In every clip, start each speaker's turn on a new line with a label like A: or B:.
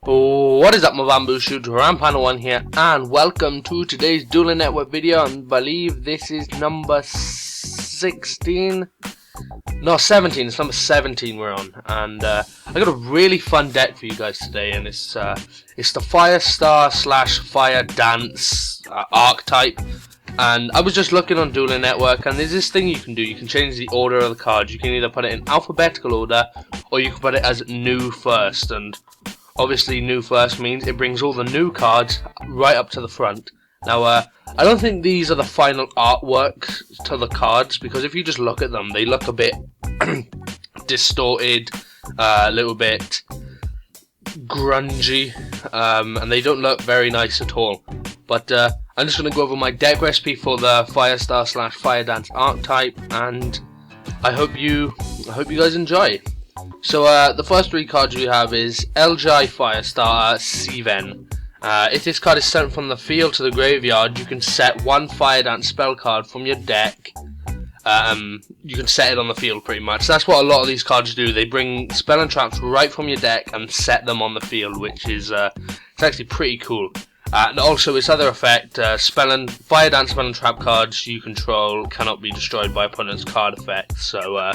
A: What is up, my bamboo shoots? Rampano 1 here, and welcome to today's Dueling Network video. I believe this is number 16. No, 17. It's number 17 we're on, and I got a really fun deck for you guys today, and it's the Firestar / Firedance archetype. And I was just looking on Dueling Network, and there's this thing you can do. You can change the order of the cards. You can either put it in alphabetical order, or you can put it as new first. And obviously, new first means it brings all the new cards right up to the front. Now, I don't think these are the final artwork to the cards, because if you just look at them, they look a bit distorted, a little bit grungy, and they don't look very nice at all. But I'm just going to go over my deck recipe for the Firestar / Firedance archetype, and I hope you guys enjoy. So the first three cards we have is Agile Firestar Seiven. If this card is sent from the field to the graveyard, you can set one Firedance spell card from your deck. You can set it on the field pretty much. That's what a lot of these cards do. They bring spell and traps right from your deck and set them on the field, which is it's actually pretty cool. And also its other effect, Firedance spell and trap cards you control cannot be destroyed by opponent's card effect. So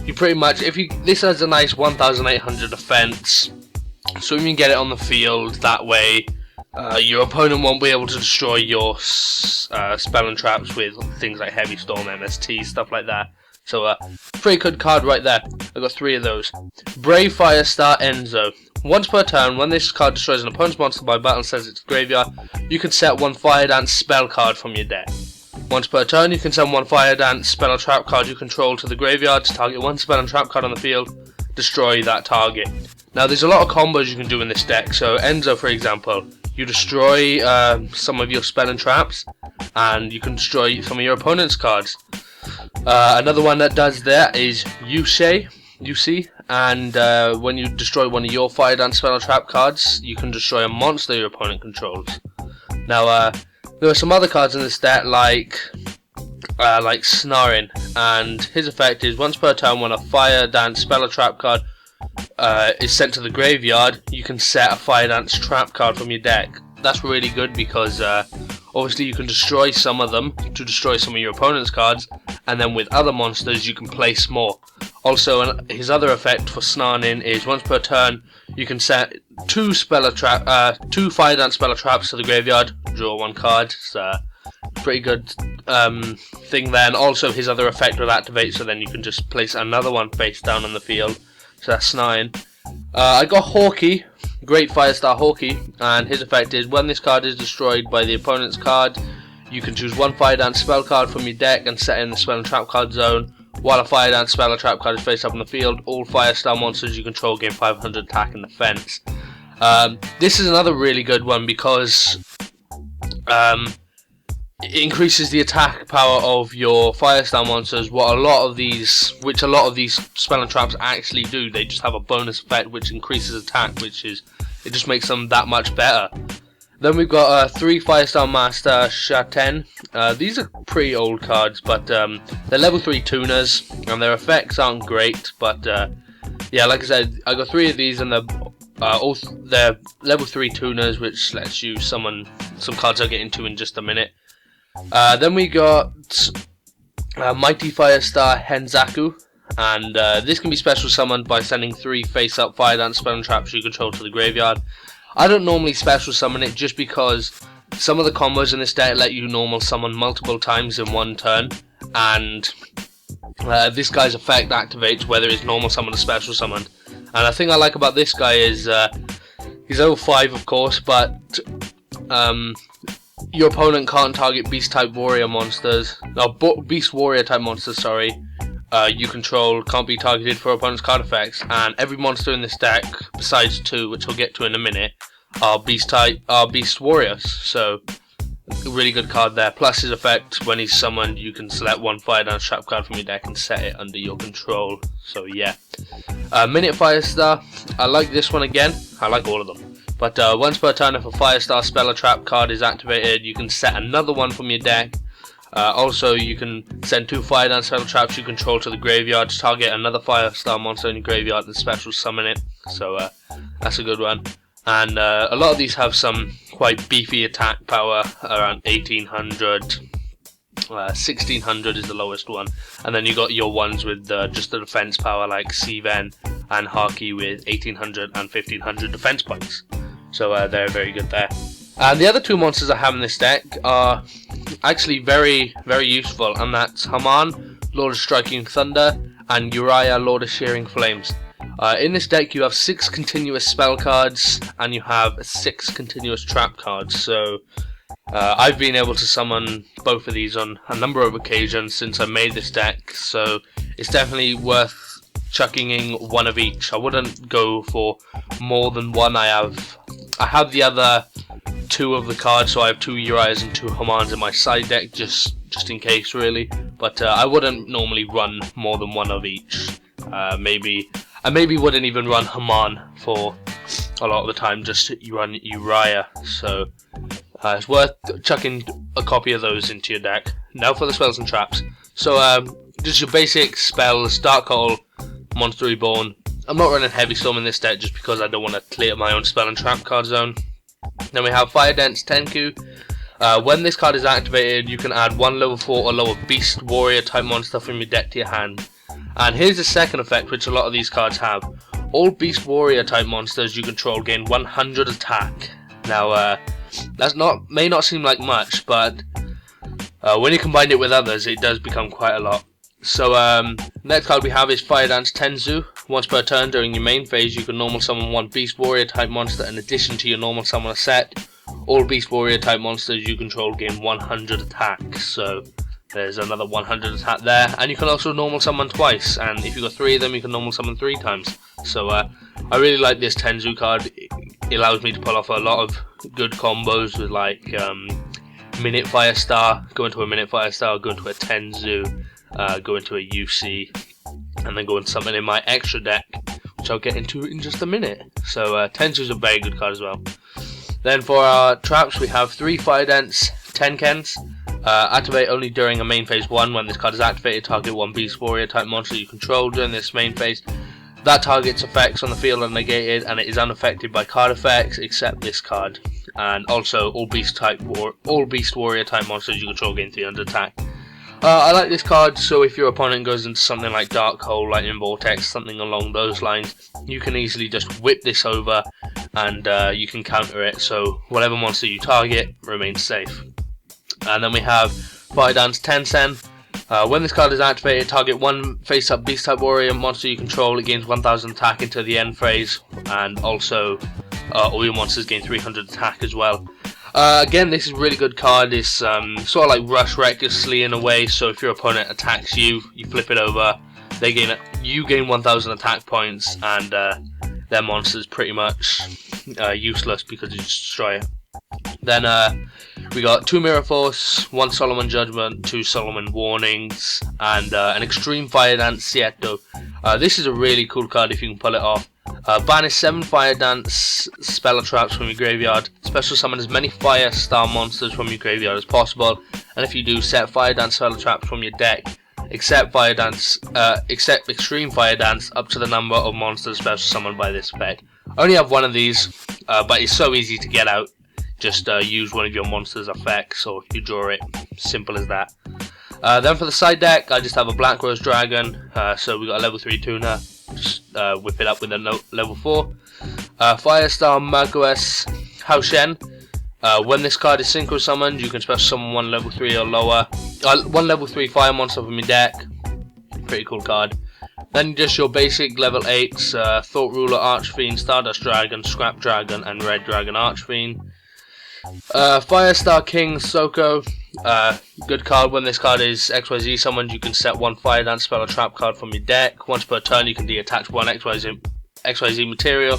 A: you pretty much, this has a nice 1800 defense, so you can get it on the field. That way your opponent won't be able to destroy your spell and traps with things like Heavy Storm, MST, stuff like that. So pretty good card right there. I got three of those. Brave Firestar Ensho. Once per turn, when this card destroys an opponent's monster by battle and sends it to the graveyard, you can set one Firedance spell card from your deck. Once per turn, you can send one Firedance spell or trap card you control to the graveyard to target one spell and trap card on the field, destroy that target. Now, there's a lot of combos you can do in this deck. So Ensho, for example, you destroy some of your spell and traps, and you can destroy some of your opponent's cards. Another one that does that is Yushi, and when you destroy one of your Firedance spell or trap cards, you can destroy a monster your opponent controls. Now, there are some other cards in this deck like Snarin, and his effect is once per turn when a Firedance spell or trap card is sent to the graveyard, you can set a Firedance trap card from your deck. That's really good because obviously you can destroy some of them to destroy some of your opponent's cards, and then with other monsters you can place more. Also, his other effect for Snarin is once per turn you can set two Firedance spell or traps to the graveyard, draw one card. It's a pretty good thing there. And also his other effect will activate, so then you can just place another one face down on the field. So that's Snarin. I got Hawkei, Great Firestar Hawkei, and his effect is when this card is destroyed by the opponent's card, you can choose one Firedance spell card from your deck and set in the spell and trap card zone. While a Firedance spell or trap card is face up on the field, all Firestar monsters you control gain 500 attack and defense. This is another really good one because it increases the attack power of your Firestar monsters, which a lot of these spell and traps actually do. They just have a bonus effect which increases attack, it just makes them that much better. Then we've got 3 Firestar Master Chouten. These are pretty old cards, but they're level 3 tuners, and their effects aren't great. But yeah, like I said, I got 3 of these, and they're level 3 tuners, which lets you summon some cards I'll get into in just a minute. Then we got Mighty Firestar Hienshaku, and this can be special summoned by sending 3 face-up Firedance spell and traps you control to the graveyard. I don't normally special summon it just because some of the combos in this deck let you normal summon multiple times in one turn, and this guy's effect activates whether it's normal summon or special summoned. And the thing I like about this guy is he's level 5 of course, but your opponent can't target beast type warrior monsters. No, beast warrior type monsters, sorry. You control can't be targeted for opponent's card effects, and every monster in this deck, besides 2, which we'll get to in a minute, are beast warriors. So a really good card there. Plus his effect, when he's summoned, you can select one Firedance trap card from your deck and set it under your control. So yeah. Minute Firestar. I like this one again. I like all of them. But once per turn, if a Firestar spell or trap card is activated, you can set another one from your deck. Also, you can send 2 Firedance spell traps you control to the graveyard to target another Firestar monster in your graveyard and special summon it. So that's a good one. and a lot of these have some quite beefy attack power, around 1800. 1600 is the lowest one, and then you got your ones with just the defense power like Seiven and Hawkei with 1800 and 1500 defense points. So they're very good there. And the other two monsters I have in this deck are actually very, very useful, and that's Hamon, Lord of Striking Thunder, and Uria, Lord of Shearing Flames. In this deck you have 6 continuous spell cards, and you have 6 continuous trap cards, so I've been able to summon both of these on a number of occasions since I made this deck, so it's definitely worth chucking in one of each. I wouldn't go for more than one. I have the other 2 of the cards, so I have 2 Urias and 2 Hamons in my side deck just in case, really. But I wouldn't normally run more than one of each. I maybe wouldn't even run Hamon for a lot of the time, just run Uria. So it's worth chucking a copy of those into your deck. Now for the spells and traps. So just your basic spells: Dark Hole, Monster Reborn. I'm not running Heavy Storm in this deck just because I don't want to clear my own spell and trap card zone. Then we have Firedance Tenku. When this card is activated, you can add 1 level 4 or lower Beast Warrior type monster from your deck to your hand. And here's the second effect, which a lot of these cards have. All Beast Warrior type monsters you control gain 100 attack. Now that may not seem like much, but when you combine it with others, it does become quite a lot. So next card we have is Firedance Tensu. Once per turn during your main phase, you can normal summon 1 Beast Warrior type monster in addition to your normal summoner set. All Beast Warrior type monsters you control gain 100 attack. So there's another 100 attack there, and you can also normal summon twice, and if you've got 3 of them you can normal summon 3 times. So I really like this Tensu card. It allows me to pull off a lot of good combos with like Minute Firestar, go into a Minute Firestar, go into a Tensu, go into a Yushi, and then go into something in my extra deck, which I'll get into in just a minute. So Tensu's a very good card as well. Then for our traps we have 3 Firedance Tenkens. Activate only during a main phase 1. When this card is activated, target 1 Beast Warrior type monster you control during this main phase. That target's effects on the field are negated, and it is unaffected by card effects except this card. And also all Beast Warrior type monsters you control gain 300 attack. I like this card, so if your opponent goes into something like Dark Hole, Lightning Vortex, something along those lines, you can easily just whip this over and you can counter it, so whatever monster you target remains safe. And then we have Firedance Tensen. When this card is activated, target 1 face-up Beast-type Warrior monster you control. It gains 1000 attack until the end phase, and also all your monsters gain 300 attack as well. Again, this is a really good card. It's sort of like Rush Recklessly in a way, so if your opponent attacks you, you flip it over, you gain 1000 attack points, and their monster's pretty much useless because you just destroy it. Then we got 2 Mirror Force, 1 Solemn Judgement, 2 Solemn Warnings, and an Extreme Firedance Seito. This is a really cool card if you can pull it off. Banish 7 Firedance spell or traps from your graveyard. Special summon as many Firestar monsters from your graveyard as possible, and if you do, set Firedance spell or traps from your deck, except Extreme Firedance, up to the number of monsters special summoned by this effect. I only have 1 of these, but it's so easy to get out. Just use one of your monsters' effects, or if you draw it, simple as that. Then for the side deck, I just have a Black Rose Dragon, so we got a level 3 tuner, just whip it up with a level 4. Firestar Marquis Houshin. When this card is synchro summoned, you can special summon 1 level 3 or lower, 1 level 3 fire monster from your deck. Pretty cool card. Then just your basic level 8s, Thought Ruler Archfiend, Stardust Dragon, Scrap Dragon, and Red Dragon Archfiend. Firestar King Soko. Good card. When this card is XYZ summoned, you can set 1 Firedance spell or trap card from your deck. Once per turn, you can deattach 1 XYZ material,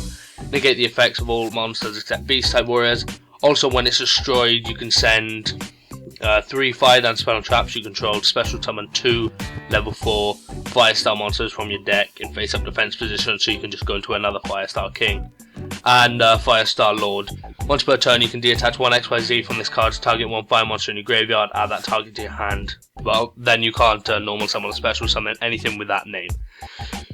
A: negate the effects of all monsters except Beast type warriors. Also, when it's destroyed, you can send 3 Firedance spell and traps you control, special summon 2 level 4 Firestar monsters from your deck in face up defense position, so you can just go into another Firestar King. And Firestar Lord. Once per turn, you can deattach 1 XYZ from this card to target 1 fire monster in your graveyard, add that target to your hand. Well, then you can't normal summon or special summon anything with that name.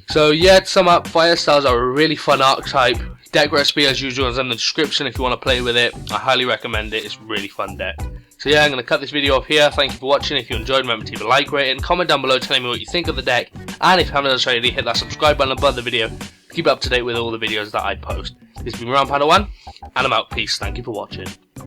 A: So yeah, to sum up, Firestars are a really fun archetype Deck recipe, as usual, is in the description if you want to play with it. I highly recommend it. It's a really fun deck. So yeah, I'm going to cut this video off here. Thank you for watching. If you enjoyed, remember to leave a like, rate, and comment down below telling me what you think of the deck. And if you haven't already, hit that subscribe button above the video to keep up to date with all the videos that I post. This has been Round Panda 1, and I'm out. Peace. Thank you for watching.